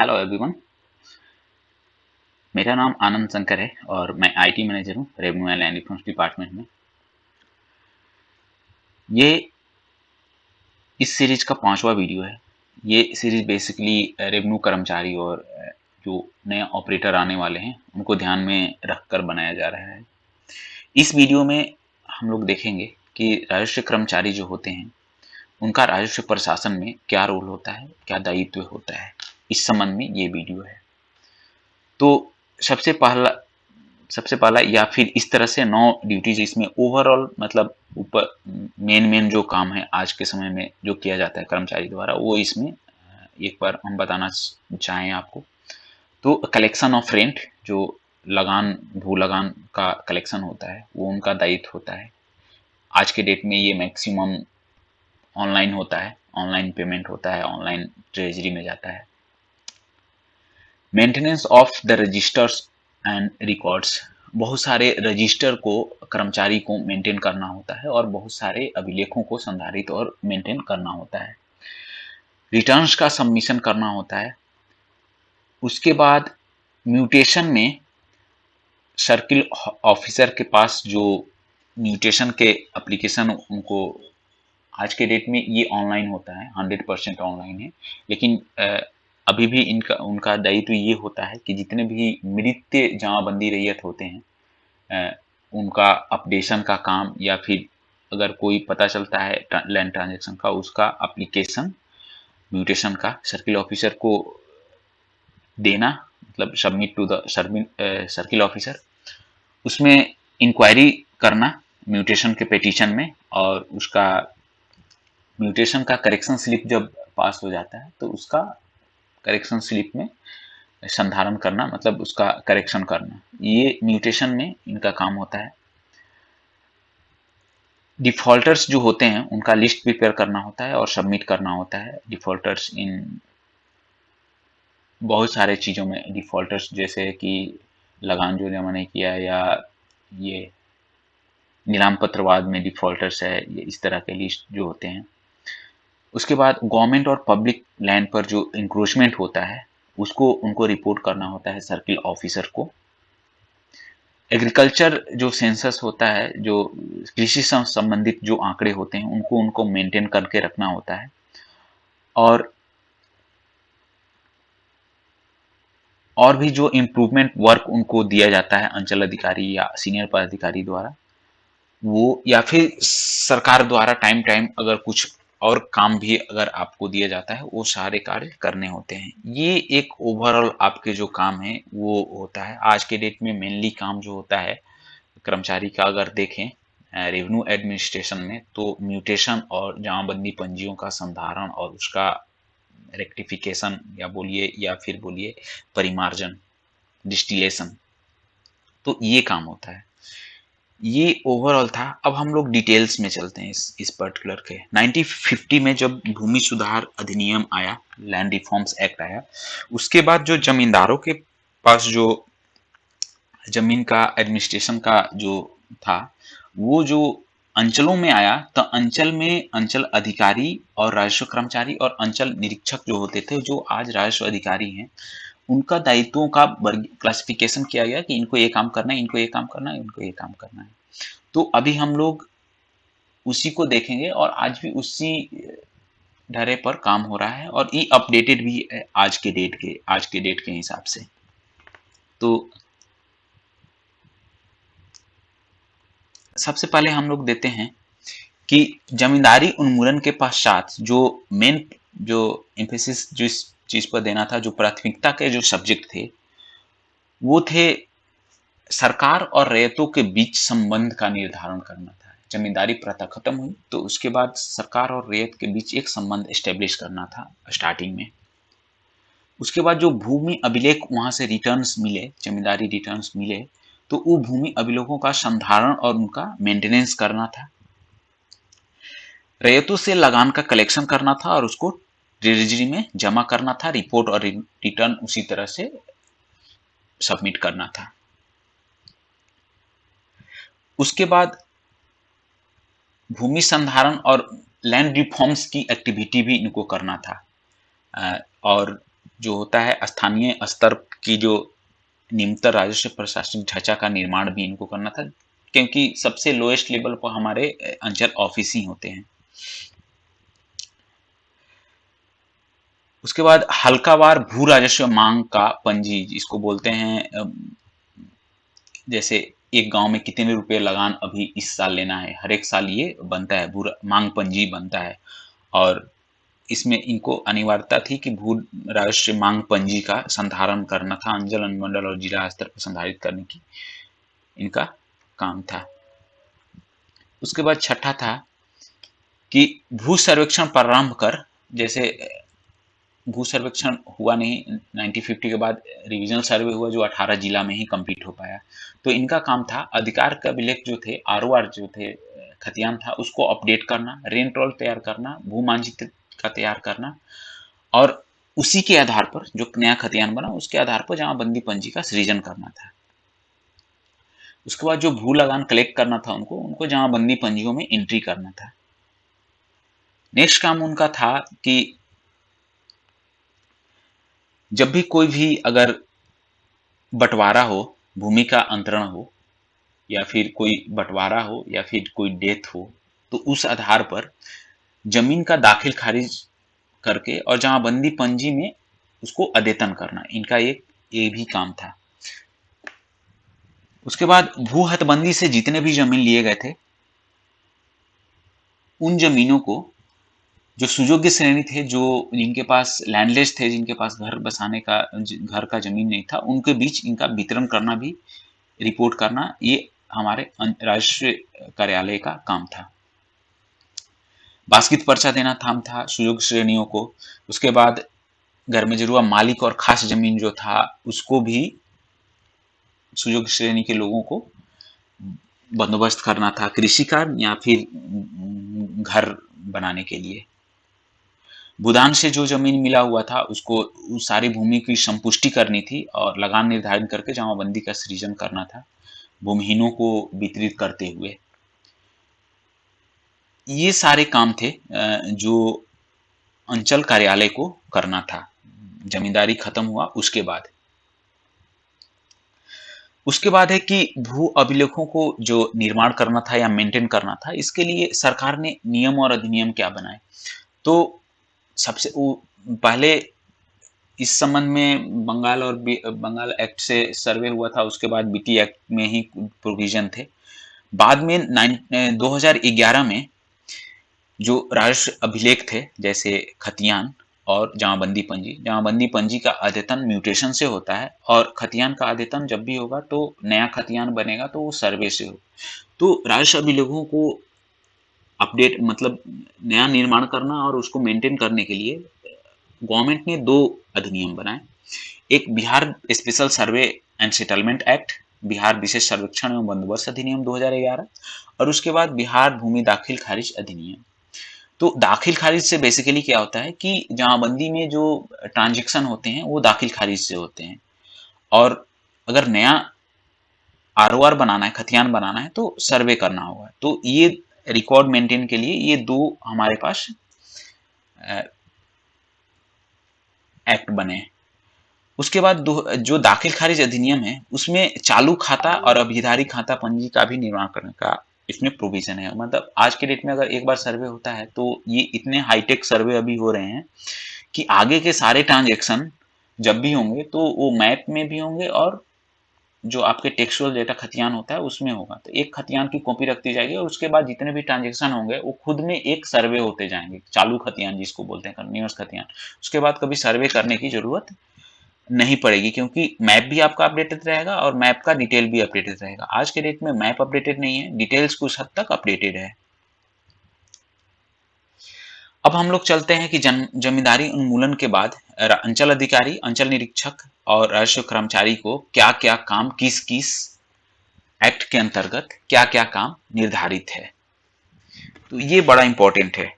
Hello everyone. मेरा नाम आनंद शंकर है और मैं आईटी मैनेजर हूँ revenue and land reforms department में। ये इस सीरीज का 5वां वीडियो है। ये सीरीज बेसिकली रेवेन्यू कर्मचारी और जो नए ऑपरेटर आने वाले हैं उनको ध्यान में रखकर बनाया जा रहा है। इस वीडियो में हम लोग देखेंगे कि राजस्व कर्मचारी जो होते हैं उनका राजस्व प्रशासन में क्या रोल होता है, क्या दायित्व होता है। इस संबंध में ये वीडियो है। तो सबसे पहला सबसे पहला या फिर इस तरह से 9 ड्यूटीज इसमें ओवरऑल मतलब ऊपर मेन जो काम है आज के समय में जो किया जाता है कर्मचारी द्वारा वो इसमें एक बार हम बताना चाहें आपको। तो कलेक्शन ऑफ रेंट, जो लगान भू लगान का कलेक्शन होता है वो उनका दायित्व होता है। आज के डेट में ये मैक्सिमम ऑनलाइन होता है, ऑनलाइन पेमेंट होता है, ऑनलाइन ट्रेजरी में जाता है। Maintenance of the registers and records, बहुत सारे रजिस्टर को कर्मचारी को मेंटेन करना होता है और बहुत सारे अभिलेखों को संधारित और मेंटेन करना होता है। रिटर्न्स का सबमिशन करना होता है। उसके बाद म्यूटेशन में सर्किल ऑफिसर के पास जो म्यूटेशन के एप्लीकेशन उनको आज के डेट में ये ऑनलाइन होता है, 100% ऑनलाइन है। लेकिन अभी भी इनका उनका दायित्व ये होता है कि जितने भी मृत जमाबंदी रैयत होते हैं उनका अपडेशन का काम या फिर अगर कोई पता चलता है लैंड ट्रांजेक्शन का उसका एप्लीकेशन म्यूटेशन का सर्किल ऑफिसर को देना, मतलब submit to the circle officer. उसमें इंक्वायरी करना म्यूटेशन के पिटीशन में, और उसका म्यूटेशन का करेक्शन स्लिप जब पास हो जाता है तो उसका करेक्शन स्लिप में संधारण करना, मतलब उसका करेक्शन करना, ये म्यूटेशन में इनका काम होता है। डिफॉल्टर्स जो होते हैं उनका लिस्ट प्रिपेयर करना होता है और सबमिट करना होता है। डिफॉल्टर्स इन बहुत सारे चीज़ों में डिफॉल्टर्स, जैसे कि लगान जो जमा नहीं किया या ये नीलाम पत्रवाद में डिफॉल्टर्स है, ये इस तरह के लिस्ट जो होते हैं। उसके बाद गवर्नमेंट और पब्लिक लैंड पर जो इंक्रोचमेंट होता है उसको उनको रिपोर्ट करना होता है सर्किल ऑफिसर को। एग्रीकल्चर जो सेंसस होता है, जो कृषि से संबंधित जो आंकड़े होते हैं उनको मेंटेन करके रखना होता है। और भी जो इम्प्रूवमेंट वर्क उनको दिया जाता है अंचल अधिकारी या सीनियर पदाधिकारी द्वारा, वो या फिर सरकार द्वारा टाइम टाइम अगर कुछ और काम भी अगर आपको दिया जाता है वो सारे कार्य करने होते हैं। ये एक ओवरऑल आपके जो काम है वो होता है। आज के डेट में मेनली काम जो होता है कर्मचारी का अगर देखें रेवेन्यू एडमिनिस्ट्रेशन में, तो म्यूटेशन और जमाबंदी पंजियों का संधारण और उसका रेक्टिफिकेशन या बोलिए या फिर बोलिए परिमार्जन, डिस्टिलेशन, तो ये काम होता है। ये ओवरऑल था। अब हम लोग डिटेल्स में चलते हैं इस पर्टिकुलर के। 1950 में जब भूमि सुधार अधिनियम आया, लैंड रिफॉर्म्स एक्ट आया, उसके बाद जो जमींदारों के पास जो जमीन का एडमिनिस्ट्रेशन का जो था वो जो अंचलों में आया, तो अंचल में अंचल अधिकारी और राजस्व कर्मचारी और अंचल निरीक्षक जो होते थे, जो आज राजस्व अधिकारी हैं, उनका दायित्वों का क्लासिफिकेशन किया गया कि इनको ये काम करना है, इनको ये काम करना है, इनको ये काम करना है। तो अभी हम लोग उसी को देखेंगे और आज भी उसी ढरे पर काम हो रहा है और ये अपडेटेड भी है आज के डेट के हिसाब से। तो सबसे पहले हम लोग देते हैं कि जमींदारी उन्मूलन के पश्चात जो मेन जो एम्फेसिस जिस चीज पर देना था, जो प्राथमिकता के जो सब्जेक्ट थे वो थे सरकार और रैयतों के बीच संबंध का निर्धारण करना था। जमींदारी प्रथा खत्म हुई तो उसके बाद सरकार और रैयत के बीच एक संबंध एस्टेब्लिश करना था स्टार्टिंग में। उसके बाद जो भूमि अभिलेख वहां से रिटर्न्स मिले, जमींदारी रिटर्न्स मिले, तो वो भूमि अभिलेखों का संधारण और उनका मेंटेनेंस करना था। रैयतों से लगान का कलेक्शन करना था और उसको ट्रेजरी में जमा करना था। रिपोर्ट और रिटर्न उसी तरह से सबमिट करना था। उसके बाद भूमि संधारण और लैंड रिफॉर्म्स की एक्टिविटी भी इनको करना था। और जो होता है स्थानीय स्तर की जो निम्नतर राजस्व प्रशासनिक ढांचा का निर्माण भी इनको करना था, क्योंकि सबसे लोएस्ट लेवल पर हमारे अंचल ऑफिस ही होते हैं। उसके बाद हल्कावार भू राजस्व मांग का पंजी, जिसको बोलते हैं जैसे एक गांव में कितने रुपए लगान अभी इस साल लेना है, हर एक साल ये बनता है, भू मांग पंजी बनता है। और इसमें इनको अनिवार्यता थी कि भू राजस्व मांग पंजी का संधारण करना था, अंचल अनुमंडल और जिला स्तर पर संधारित करने की इनका काम था। उसके बाद छठा था कि भू सर्वेक्षण प्रारंभ कर, जैसे भू सर्वेक्षण हुआ नहीं 1950 के बाद, रिविजनल सर्वे हुआ जो 18 जिला में ही कंप्लीट हो पाया। तो इनका काम था अधिकार का अभिलेख जो थे, आरओआर जो थे, खतियान था, उसको अपडेट करना, रेन रोल तैयार करना, भू मानचित्र का तैयार करना, और उसी के आधार पर जो नया खतियान बना उसके आधार पर जमाबंदी पंजी का सृजन करना था। उसके बाद जो भू लगान कलेक्ट करना था उनको जमाबंदी पंजियों में एंट्री करना था। नेक्स्ट काम उनका था कि जब भी कोई भी अगर बंटवारा हो, भूमि का अंतरण हो, या फिर कोई बंटवारा हो, या फिर कोई डेथ हो, तो उस आधार पर जमीन का दाखिल खारिज करके और जमाबंदी पंजी में उसको अद्यतन करना, इनका एक ये भी काम था। उसके बाद भू हदबंदी से जितने भी जमीन लिए गए थे उन जमीनों को जो सुयोग्य श्रेणी थे, जो जिनके पास लैंडलेस थे, जिनके पास घर बसाने का घर का जमीन नहीं था, उनके बीच इनका वितरण करना भी, रिपोर्ट करना, ये हमारे राजस्व कार्यालय का काम था। बास्कित पर्चा देना थाम था सुयोग्य श्रेणियों को। उसके बाद घर में जरूर मालिक और खास जमीन जो था उसको भी सुयोग्य श्रेणी के लोगों को बंदोबस्त करना था, कृषि कार्य या फिर घर बनाने के लिए। भूदान से जो जमीन मिला हुआ था उसको उस सारी भूमि की संपुष्टि करनी थी और लगान निर्धारित करके जमाबंदी का सृजन करना था, भूमिहीनों को वितरित करते हुए। ये सारे काम थे जो अंचल कार्यालय को करना था जमींदारी खत्म हुआ उसके बाद। उसके बाद है कि भू अभिलेखों को जो निर्माण करना था या मेंटेन करना था, इसके लिए सरकार ने नियम और अधिनियम क्या बनाए। तो सबसे पहले इस संबंध में बंगाल एक्ट से सर्वे हुआ था, उसके बाद बीटी एक्ट में ही प्रोविजन थे। बाद में 2011 में जो राजस्व अभिलेख थे जैसे खतियान और जमाबंदी पंजी का अद्यतन म्यूटेशन से होता है, और खतियान का अद्यतन जब भी होगा तो नया खतियान बनेगा तो वो सर्वे से हो। तो राजस्व अभिलेखों को अपडेट मतलब नया निर्माण करना और उसको मेंटेन करने के लिए गवर्नमेंट ने 2 अधिनियम बनाए। एक Bihar special survey and settlement act, Bihar विशेष सर्वेक्षण एवं बंदोबस्त अधिनियम 2011, और उसके बाद बिहार भूमि दाखिल खारिज अधिनियम। तो दाखिल खारिज से बेसिकली क्या होता है कि जमाबंदी में जो ट्रांजेक्शन होते हैं वो दाखिल खारिज से होते हैं, और अगर नया आरओआर बनाना है, खतियान बनाना है, तो सर्वे करना होगा। तो ये रिकॉर्ड मेंटेन के लिए ये 2 हमारे पास एक्ट बने। उसके बाद जो दाखिल खारिज अधिनियम है उसमें चालू खाता और अभिधारी खाता पंजी का भी निर्माण करने का इसमें प्रोविजन है। मतलब आज के डेट में अगर एक बार सर्वे होता है तो ये इतने हाईटेक सर्वे अभी हो रहे हैं कि आगे के सारे ट्रांजेक्शन जब भी होंगे तो वो मैप में भी होंगे और जो आपके टेक्सुअल डेटा खतियान होता है उसमें होगा। तो एक खतियान की कॉपी रखती जाएगी और उसके बाद जितने भी ट्रांजेक्शन होंगे वो खुद में एक सर्वे होते जाएंगे, चालू खतियान जिसको बोलते हैं, कंटिन्यूअस खतियान। उसके बाद कभी सर्वे करने की जरूरत नहीं पड़ेगी क्योंकि मैप भी आपका अपडेटेड रहेगा और मैप का डिटेल भी अपडेटेड रहेगा। आज के डेट में मैप अपडेटेड नहीं है, डिटेल्स कुछ हद तक अपडेटेड है। अब हम लोग चलते हैं कि जमींदारी उन्मूलन के बाद अंचल अधिकारी, अंचल निरीक्षक और राजस्व कर्मचारी को क्या क्या काम, किस किस एक्ट के अंतर्गत क्या क्या काम निर्धारित है। तो ये बड़ा इंपॉर्टेंट है।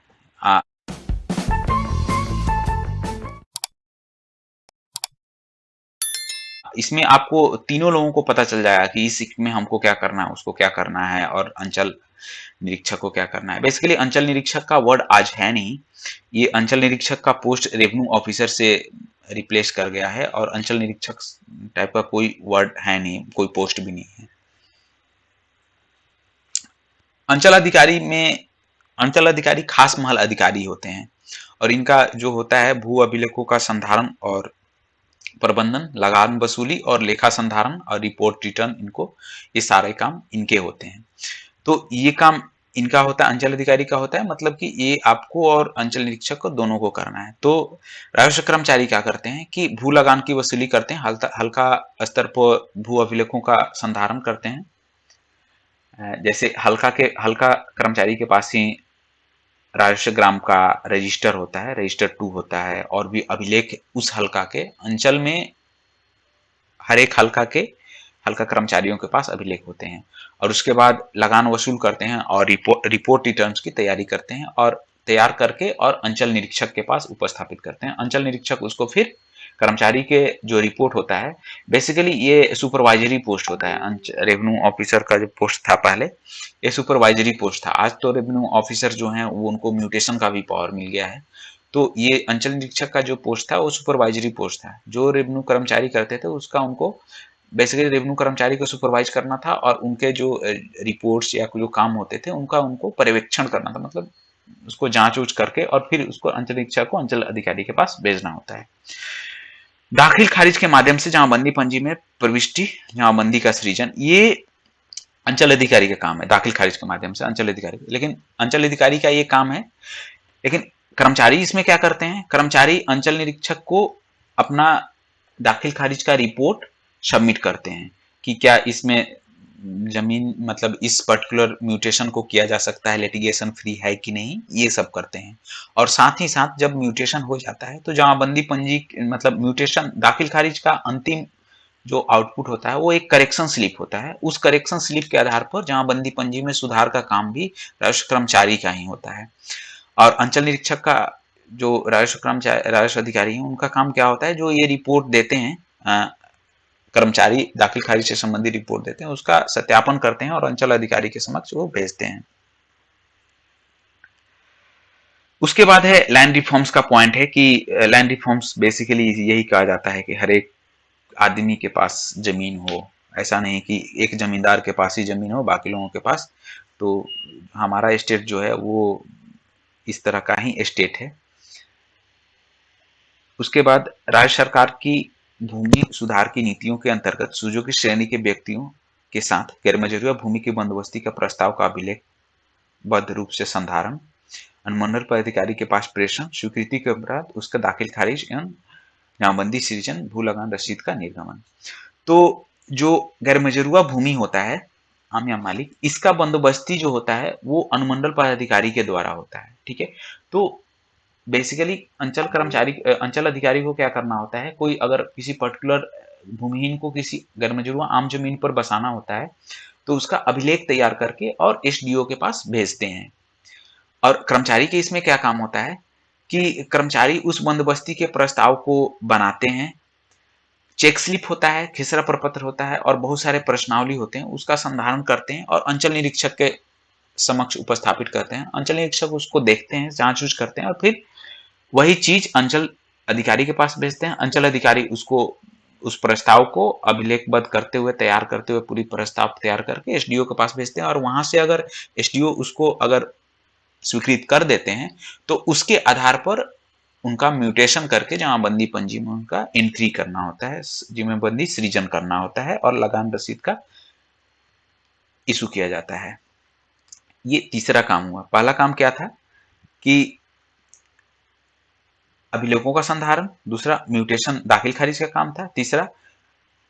इसमें आपको तीनों लोगों को पता चल जाएगा कि इस में हमको क्या करना है, उसको क्या करना है, और अंचल निरीक्षक को क्या करना है। बेसिकली अंचल निरीक्षक का वर्ड आज है नहीं, ये अंचल निरीक्षक का पोस्ट रेवेन्यू ऑफिसर से रिप्लेस कर गया है और अंचल निरीक्षक टाइप का कोई वर्ड है नहीं, कोई पोस्ट भी नहीं है। अंचल अधिकारी में अंचल अधिकारी खास महल अधिकारी होते हैं और इनका जो होता है भू अभिलेखों का संधारण और प्रबंधन, लगान वसूली और लेखा संधारण और रिपोर्ट रिटर्न, इनको ये सारे काम इनके होते हैं। तो ये काम इनका होता है, अंचल अधिकारी का होता है, मतलब कि ये आपको और अंचल निरीक्षक को दोनों को करना है। तो राजस्व कर्मचारी क्या करते हैं कि भू लगान की वसूली करते हैं, हल्का स्तर पर भू अभिलेखों का संधारण करते हैं। जैसे हल्का कर्मचारी के पास ही राजस्व ग्राम का रजिस्टर होता है, रजिस्टर 2 होता है, और भी अभिलेख उस हल्का के अंचल में हर एक हल्का कर्मचारियों के पास अभिलेख होते हैं। और उसके बाद लगान वसूल करते हैं और रिपोर्ट रिटर्न्स की तैयारी करते हैं और तैयार करके और अंचल निरीक्षक के पास उपस्थापित करते हैं। अंचल निरीक्षक उसको फिर कर्मचारी के जो रिपोर्ट होता है, बेसिकली ये सुपरवाइजरी पोस्ट होता है। रेवेन्यू ऑफिसर का जो पोस्ट था पहले, ये सुपरवाइजरी पोस्ट था। आज तो रेवेन्यू ऑफिसर जो हैं वो उनको म्यूटेशन का भी पावर मिल गया है। तो ये अंचल निरीक्षक का जो पोस्ट था वो सुपरवाइजरी पोस्ट था। जो रेवेन्यू कर्मचारी करते थे उसका उनको बेसिकली रेवेन्यू कर्मचारी को सुपरवाइज करना था और उनके जो रिपोर्ट्स या जो काम होते थे उनका उनको पर्यवेक्षण करना था, मतलब उसको जांच ऊंच करके और फिर उसको अंचल निरीक्षक को अंचल अधिकारी के पास भेजना होता है। दाखिल खारिज के माध्यम से जमाबंदी पंजी में प्रविष्टि, जमाबंदी का सृजन, ये अंचल अधिकारी का काम है। दाखिल खारिज के माध्यम से अंचल अधिकारी, लेकिन अंचल अधिकारी का ये काम है। लेकिन कर्मचारी इसमें क्या करते हैं, कर्मचारी अंचल निरीक्षक को अपना दाखिल खारिज का रिपोर्ट सबमिट करते हैं कि क्या इसमें जमीन, मतलब इस पर्टिकुलर म्यूटेशन को किया जा सकता है, लिटिगेशन फ्री है कि नहीं, ये सब करते हैं। और साथ ही साथ जब म्यूटेशन हो जाता है तो जमाबंदी पंजी, मतलब म्यूटेशन दाखिल खारिज का अंतिम जो आउटपुट होता है वो एक करेक्शन स्लिप होता है। उस करेक्शन स्लिप के आधार पर जमाबंदी पंजी में सुधार का काम भी राजस्व कर्मचारी का ही होता है। और अंचल निरीक्षक का जो राजस्व अधिकारी हैं उनका काम क्या होता है, जो ये रिपोर्ट देते हैं, कर्मचारी दाखिल खारिज से संबंधित रिपोर्ट देते हैं, उसका सत्यापन करते हैं और अंचल अधिकारी के समक्ष वो भेजते हैं। उसके बाद है लैंड रिफॉर्म्स का पॉइंट है कि लैंड रिफॉर्म्स बेसिकली यही कहा जाता है कि हर एक आदमी के पास जमीन हो। ऐसा नहीं कि एक जमींदार के पास ही जमीन हो, बाकी लोगों के पास। तो हमारा स्टेट जो है वो इस तरह का ही स्टेट है। उसके बाद राज्य सरकार की भूमि सुधार की नीतियों के अंतर्गत सूजों की श्रेणी के व्यक्तियों के साथ गैरमजरूरिया भूमि की बंदोबस्ती का प्रस्ताव का अभिलेख बद्ध रूप से संधारण, अनुमंडल पदाधिकारी के पास प्रेषण, स्वीकृति के उपरांत उसका दाखिल खारिज एवं जमाबंदी सृजन, भू लगान रसीद का निर्गमन। तो जो गैरमजरूआ भूमि होता है, आम या मालिक, इसका बंदोबस्ती जो होता है वो अनुमंडल पदाधिकारी के द्वारा होता है। ठीक है। तो बेसिकली अंचल अधिकारी को क्या करना होता है, कोई अगर किसी पर्टिकुलर भूमिहीन को किसी गैरमजरूआ आम जमीन पर बसाना होता है तो उसका अभिलेख तैयार करके और एसडीओ के पास भेजते हैं। और कर्मचारी के इसमें क्या काम होता है कि कर्मचारी उस बंदोबस्ती के प्रस्ताव को बनाते हैं, चेक स्लिप होता है, खसरा प्रपत्र होता है और बहुत सारे प्रश्नावली होते हैं, उसका संधारण करते हैं और अंचल निरीक्षक के समक्ष उपस्थापित करते हैं। अंचल निरीक्षक उसको देखते हैं, जांच ऊंच करते हैं और फिर वही चीज अंचल अधिकारी के पास भेजते हैं। अंचल अधिकारी उसको, उस प्रस्ताव को अभिलेखबद्ध करते हुए, तैयार करते हुए पूरी प्रस्ताव तैयार करके एसडीओ के पास भेजते हैं और वहां से अगर एसडीओ उसको अगर स्वीकृत कर देते हैं तो उसके आधार पर उनका म्यूटेशन करके जमाबंदी पंजी में उनका एंट्री करना होता है, जमाबंदी सृजन करना होता है और लगान रसीद का इशू किया जाता है। ये तीसरा काम हुआ। पहला काम क्या था कि अभिलेखों का संधारण, दूसरा म्यूटेशन दाखिल खारिज का काम था, तीसरा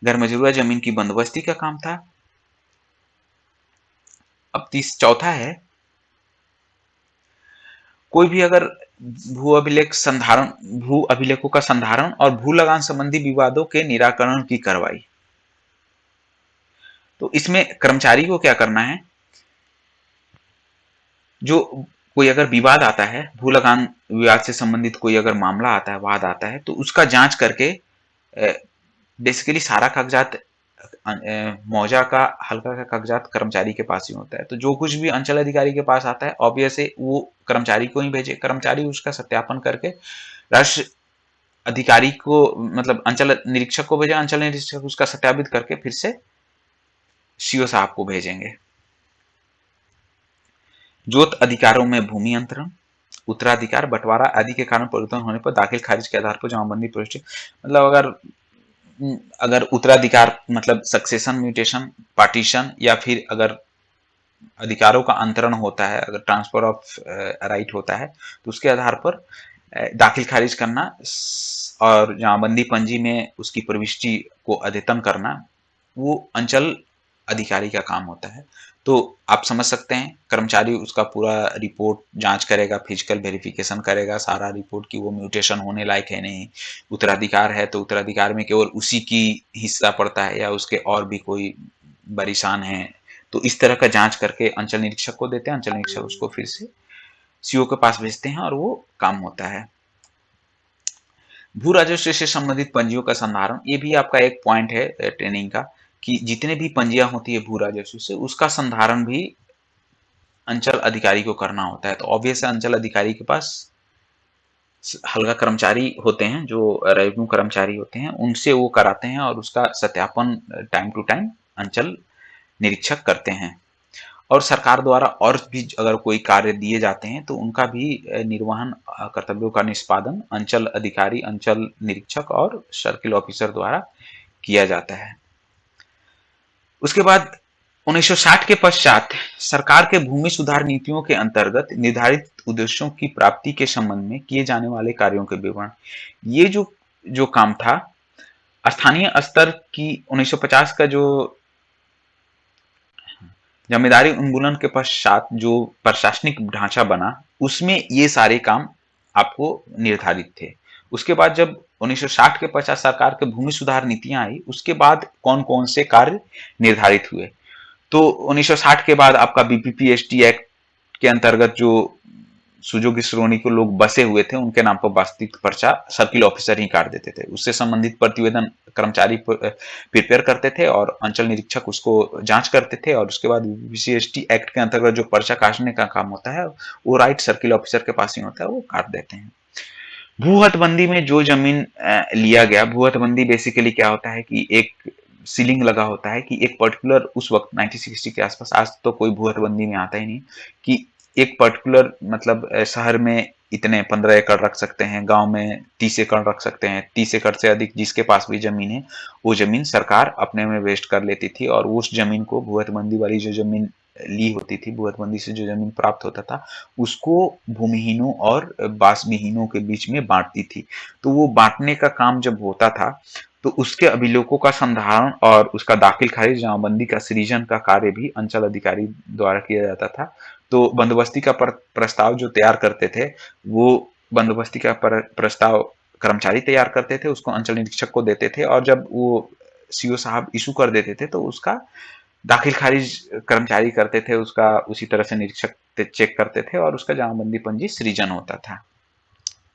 गैरमजरूआ जमीन की बंदोबस्ती का काम था। अब चौथा है, कोई भी अगर भू अभिलेखों का संधारण और भू लगान संबंधी विवादों के निराकरण की कार्रवाई। तो इसमें कर्मचारी को क्या करना है, जो कोई अगर विवाद आता है, भू लगान विवाद से संबंधित कोई अगर मामला आता है, वाद आता है, तो उसका जांच करके बेसिकली सारा कागजात, मौजा का हल्का का कागजात कर्मचारी के पास ही होता है। तो जो कुछ भी अंचल अधिकारी के पास आता है ऑब्वियस है वो कर्मचारी को ही भेजे, कर्मचारी उसका सत्यापन करके राष्ट्र अधिकारी को मतलब अंचल निरीक्षक को भेजा, अंचल निरीक्षक उसका सत्यापित करके फिर से सीओ साहब को भेजेंगे। जोत अधिकारों में भूमि अंतरण, उत्तराधिकार, बंटवारा आदि के कारण परिवर्तन होने पर दाखिल खारिज के आधार पर जमाबंदी प्रविष्टि, मतलब अगर उत्तराधिकार मतलब सक्सेशन, म्यूटेशन, पार्टीशन, या फिर अगर अधिकारों का अंतरण होता है, अगर ट्रांसफर ऑफ राइट होता है, तो उसके आधार पर दाखिल खारिज करना और जमाबंदी पंजी में उसकी प्रविष्टि को अद्यतन करना वो अंचल अधिकारी का काम होता है। तो आप समझ सकते हैं, कर्मचारी उसका पूरा रिपोर्ट जांच करेगा, फिजिकल वेरिफिकेशन करेगा सारा रिपोर्ट की वो म्यूटेशन होने लायक है नहीं। उत्तराधिकार है तो उत्तराधिकार में केवल उसी की हिस्सा पड़ता है या उसके और भी कोई बरिशान है, तो इस तरह का जांच करके अंचल निरीक्षक को देते हैं, अंचल निरीक्षक उसको फिर से सीओ के पास भेजते हैं और वो काम होता है। भू राजस्व से संबंधित पंजियों का संधारण, ये भी आपका एक पॉइंट है ट्रेनिंग का, कि जितने भी पंजियां होती है भू राजस्व से उसका संधारण भी अंचल अधिकारी को करना होता है। तो ऑब्वियस है अंचल अधिकारी के पास हल्का कर्मचारी होते हैं जो रेवेन्यू कर्मचारी होते हैं, उनसे वो कराते हैं और उसका सत्यापन टाइम टू टाइम अंचल निरीक्षक करते हैं। और सरकार द्वारा और भी अगर कोई कार्य दिए जाते हैं तो उनका भी निर्वहन कर्तव्यों का निष्पादन अंचल अधिकारी, अंचल निरीक्षक और सर्किल ऑफिसर द्वारा किया जाता है। उसके बाद 1960 के पश्चात सरकार के भूमि सुधार नीतियों के अंतर्गत निर्धारित उद्देश्यों की प्राप्ति के संबंध में किए जाने वाले कार्यों के विवरण, ये जो जो काम था स्थानीय स्तर की 1950 का जो जमींदारी उन्मूलन के पश्चात जो प्रशासनिक ढांचा बना उसमें ये सारे काम आपको निर्धारित थे। उसके बाद जब 1960 के पश्चात सरकार के भूमि सुधार नीतियां आई उसके बाद कौन कौन से कार्य निर्धारित हुए, तो 1960 के बाद आपका बीपीपीएसटी एक्ट के अंतर्गत जो सुजोगी श्रेणी के लोग बसे हुए थे उनके नाम पर वास्तविक पर्चा सर्किल ऑफिसर ही काट देते थे, उससे संबंधित प्रतिवेदन कर्मचारी प्रिपेयर करते थे और अंचल निरीक्षक उसको जांच करते थे और उसके बाद बीपीपीएसटी एक्ट के अंतर्गत जो पर्चा काटने का काम होता है वो राइट सर्किल ऑफिसर के पास ही होता है, वो काट देते हैं। भू हदबंदी में जो जमीन लिया गया, भू हदबंदी बेसिकली क्या होता है कि एक सीलिंग लगा होता है कि एक पर्टिकुलर उस वक्त 1960 के आसपास, आज तो कोई भू हदबंदी में आता ही नहीं, कि एक पर्टिकुलर मतलब शहर में इतने 15 एकड़ रख सकते हैं, गांव में 30 एकड़ रख सकते हैं, 30 एकड़ से अधिक जिसके पास भी जमीन है वो जमीन सरकार अपने में वेस्ट कर लेती थी और उस जमीन को भू हदबंदी वाली जो जमीन ली होती थी, भू हदबंदी से जो जमीन प्राप्त होता था उसको भूमिहीनों और बासविहीनों के बीच में बांटती थी। तो वो बांटने का काम जब होता था तो उसके अभिलेखों का संधारण और उसका दाखिल खारिज, जमाबंदी का सृजन का कार्य भी अंचल अधिकारी द्वारा किया जाता था। तो बंदोबस्ती का प्रस्ताव जो तैयार करते थे वो बंदोबस्ती का प्रस्ताव कर्मचारी तैयार करते थे, उसको अंचल निरीक्षक को देते थे और जब वो सीओ साहब इशू कर देते थे तो उसका दाखिल खारिज कर्मचारी करते थे, उसका उसी तरह से निरीक्षक चेक करते थे और उसका जमाबंदी पंजी सृजन होता था।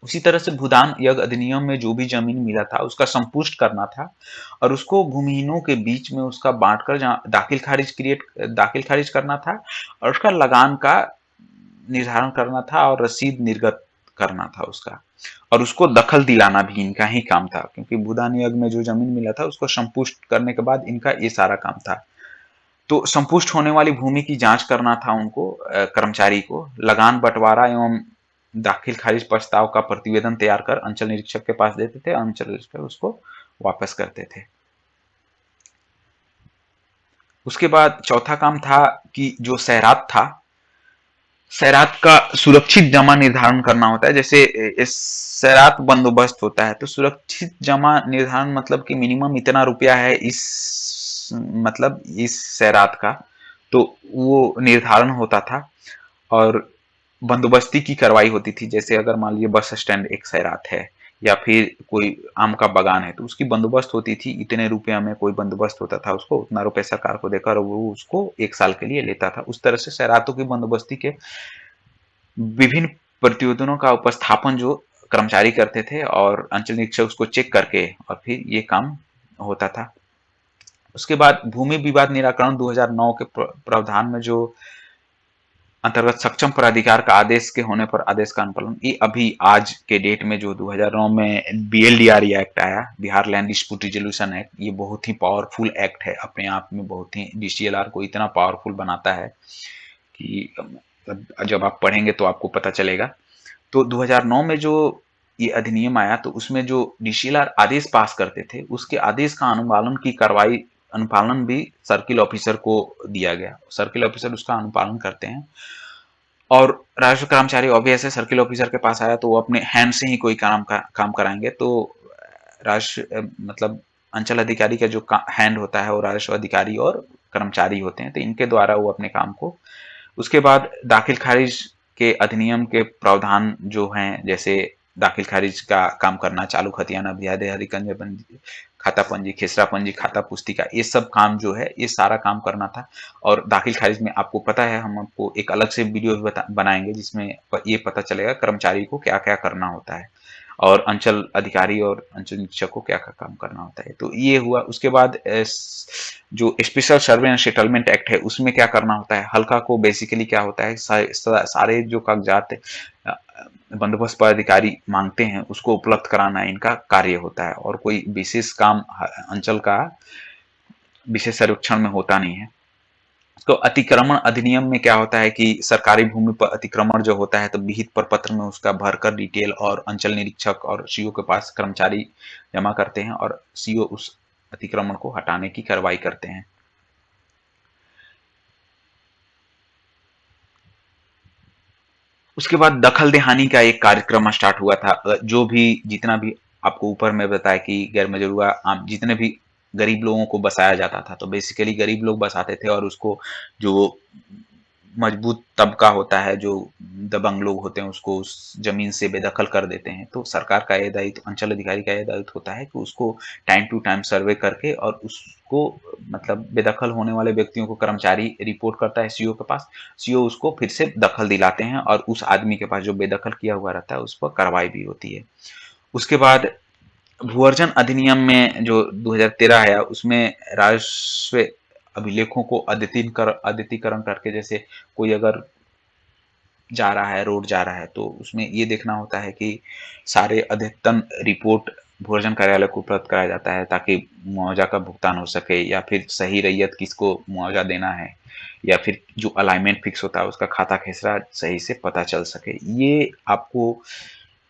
उसी तरह से भूदान यज्ञ अधिनियम में जो भी जमीन मिला था उसका संपुष्ट करना था और उसको भूमिहीनों के बीच में उसका बांटकर दाखिल खारिज करना था और उसका लगान का निर्धारण करना था और रसीद निर्गत करना था उसका, और उसको दखल दिलाना भी इनका ही काम था, क्योंकि भूदान यज्ञ में जो जमीन मिला था उसको संपुष्ट करने के बाद इनका ये सारा काम था। तो संपुष्ट होने वाली भूमि की जांच करना था उनको, कर्मचारी को लगान, बंटवारा एवं दाखिल खारिज प्रस्ताव का प्रतिवेदन तैयार कर अंचल निरीक्षक के पास देते थे, अंचल निरीक्षक उसको वापस करते थे। उसके बाद चौथा काम था कि जो सैरात था, सैरात का सुरक्षित जमा निर्धारण करना होता है। जैसे इस सैरात बंदोबस्त होता है तो सुरक्षित जमा निर्धारण मतलब कि मिनिमम इतना रुपया है इस मतलब इस सैरात का, तो वो निर्धारण होता था और बंदोबस्ती की कार्रवाई होती थी। जैसे अगर मान लीजिए बस स्टैंड एक सैरात है या फिर कोई आम का बागान है तो उसकी बंदोबस्त होती थी, इतने रुपया में कोई बंदोबस्त होता था, उसको उतना रुपये सरकार को देकर वो उसको 1 साल के लिए लेता था। उस तरह से सैरातों की बंदोबस्ती के विभिन्न प्रतिवेदनों का उपस्थापन जो कर्मचारी करते थे और अंचल निरीक्षक उसको चेक करके और फिर ये काम होता था। उसके बाद भूमि विवाद निराकरण 2009 के प्रावधान में जो अंतर्गत सक्षम प्राधिकार का आदेश के होने पर आदेश का अनुपालन, ये अभी आज के डेट में जो 2009 में BLDR एक्ट आया, Bihar land dispute resolution act, ये बहुत ही पावरफुल एक्ट है अपने आप में, बहुत ही DCLR को इतना पावरफुल बनाता है कि जब आप पढ़ेंगे तो आपको पता चलेगा। तो 2009 में जो ये अधिनियम आया तो उसमें जो DCLR आदेश पास करते थे, उसके आदेश का अनुपालन की कार्रवाई अनुपालन भी सर्किल ऑफिसर को दिया गया। सर्किल ऑफिसर उसका अनुपालन करते हैं और राजस्व कर्मचारी ऑब्वियस है सर्किल ऑफिसर के पास आया तो वो अपने हैंड से ही कोई काम कराएंगे, तो राजस्व मतलब अंचल अधिकारी का जो हैंड होता है वो राजस्व अधिकारी और कर्मचारी होते हैं, तो इनके द्वारा वो अपने काम को। उसके बाद दाखिल खारिज के अधिनियम के प्रावधान जो हैं, जैसे दाखिल खारिज का काम करना, चालू खतियाना, ब्याज खाता पंजी, खेसरा पंजी, खाता पुस्तिका, ये सब काम जो है ये सारा काम करना था। और दाखिल खारिज में आपको पता है, हम आपको एक अलग से वीडियो भी बनाएंगे जिसमें ये पता चलेगा कर्मचारी को क्या क्या करना होता है और अंचल अधिकारी और अंचल निरीक्षक को क्या क्या काम करना होता है। तो ये हुआ। उसके बाद जो special survey and settlement act है उसमें क्या करना होता है, हल्का को बेसिकली क्या होता है, सारे जो कागजात बंदोबस्त पदाधिकारी मांगते हैं उसको उपलब्ध कराना इनका कार्य होता है, और कोई विशेष काम अंचल का विशेष सर्वेक्षण में होता नहीं है। तो अतिक्रमण अधिनियम में क्या होता है कि सरकारी भूमि पर अतिक्रमण जो होता है तो विहित प्रपत्र में उसका भरकर डिटेल और अंचल निरीक्षक और CO के पास कर्मचारी जमा करते हैं और CO उस अतिक्रमण को हटाने की कार्रवाई करते हैं। उसके बाद दखल देहानी का एक कार्यक्रम स्टार्ट हुआ था। जो भी जितना भी आपको ऊपर में बताया कि गैर मजरूआ जितने भी गरीब लोगों को बसाया जाता था, तो बेसिकली गरीब लोग बसाते थे और उसको जो मजबूत तबका होता है, जो दबंग लोग होते हैं, उसको उस जमीन से बेदखल कर देते हैं। तो सरकार का ये दायित्व, अंचल अधिकारी का ये दायित्व होता है कि उसको टाइम टू टाइम सर्वे करके और उसको मतलब बेदखल होने वाले व्यक्तियों को कर्मचारी रिपोर्ट करता है CO के पास, CO उसको फिर से दखल दिलाते हैं और उस आदमी के पास जो बेदखल किया हुआ रहता है उस पर कार्रवाई भी होती है। उसके बाद भूअर्जन अधिनियम में जो 2013 आया उसमें राजस्व अभिलेखों को अद्यतीकरण करके, जैसे कोई अगर जा रहा है, रोड जा रहा है, तो उसमें ये देखना होता है कि सारे अद्यतन रिपोर्ट भूअर्जन कार्यालय को उपलब्ध कराया जाता है ताकि मुआवजा का भुगतान हो सके, या फिर सही रैयत किसको मुआवजा देना है, या फिर जो अलाइनमेंट फिक्स होता है उसका खाता खेसरा सही से पता चल सके। ये आपको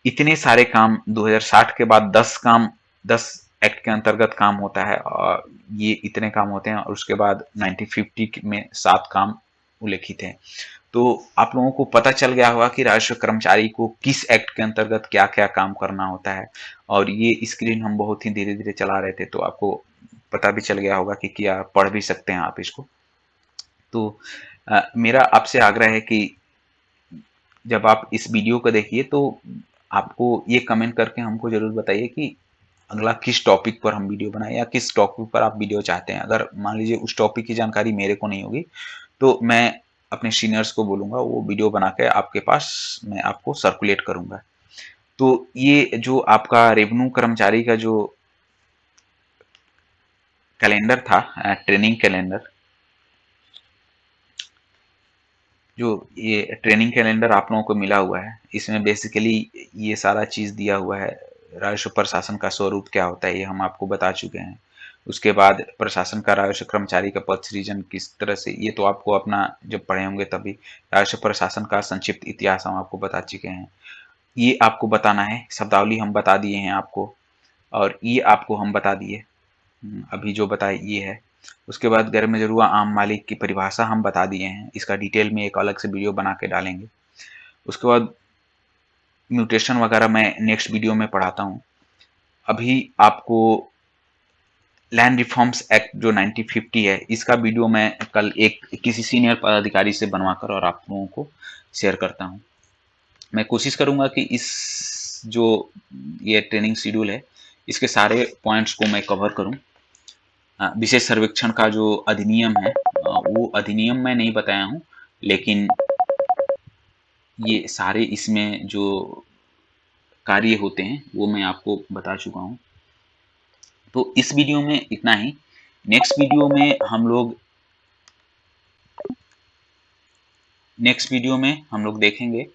इतने सारे काम 2060 के बाद 10 एक्ट के अंतर्गत काम होता है, और ये इतने काम होते हैं, और उसके बाद 1950 में 7 काम उल्लेखित हैं। तो आप लोगों को पता चल गया होगा कि राजस्व कर्मचारी को किस एक्ट के अंतर्गत क्या क्या काम करना होता है। और ये स्क्रीन हम बहुत ही धीरे धीरे चला रहे थे तो आपको पता भी चल गया होगा कि क्या पढ़ भी सकते हैं आप इसको। तो मेरा आपसे आग्रह है कि जब आप इस वीडियो को देखिए तो आपको ये कमेंट करके हमको जरूर बताइए कि अगला किस टॉपिक पर हम वीडियो बनाएं, या किस टॉपिक पर आप वीडियो चाहते हैं। अगर मान लीजिए उस टॉपिक की जानकारी मेरे को नहीं होगी तो मैं अपने सीनियर्स को बोलूंगा वो वीडियो बना के आपके पास मैं आपको सर्कुलेट करूंगा। तो ये जो आपका रेवेन्यू कर्मचारी का जो कैलेंडर था, ट्रेनिंग कैलेंडर, जो ये ट्रेनिंग कैलेंडर आप लोगों को मिला हुआ है, इसमें बेसिकली ये सारा चीज़ दिया हुआ है। राजस्व प्रशासन का स्वरूप क्या होता है ये हम आपको बता चुके हैं। उसके बाद प्रशासन का राजस्व कर्मचारी का पद सृजन किस तरह से, ये तो आपको अपना जब पढ़े होंगे तभी। राजस्व प्रशासन का संक्षिप्त इतिहास हम आपको बता चुके हैं, ये आपको बताना है। शब्दावली हम बता दिए हैं आपको, और ये आपको हम बता दिए, अभी जो बताए ये है। उसके बाद गैर मजरूआ आम मालिक की परिभाषा हम बता दिए हैं, इसका डिटेल में एक अलग से वीडियो बना के डालेंगे। उसके बाद म्यूटेशन वगैरह मैं नेक्स्ट वीडियो में पढ़ाता हूँ। अभी आपको लैंड रिफॉर्म्स एक्ट जो 1950 है, इसका वीडियो मैं कल एक किसी सीनियर पदाधिकारी से बनवाकर और आप लोगों को शेयर करता हूँ। मैं कोशिश करूंगा कि इस जो ये ट्रेनिंग शेड्यूल है इसके सारे पॉइंट्स को मैं कवर करूं। विशेष सर्वेक्षण का जो अधिनियम है, वो अधिनियम मैं नहीं बताया हूँ, लेकिन ये सारे इसमें जो कार्य होते हैं वो मैं आपको बता चुका हूँ। तो इस वीडियो में इतना ही। नेक्स्ट वीडियो में हम लोग नेक्स्ट वीडियो में हम लोग देखेंगे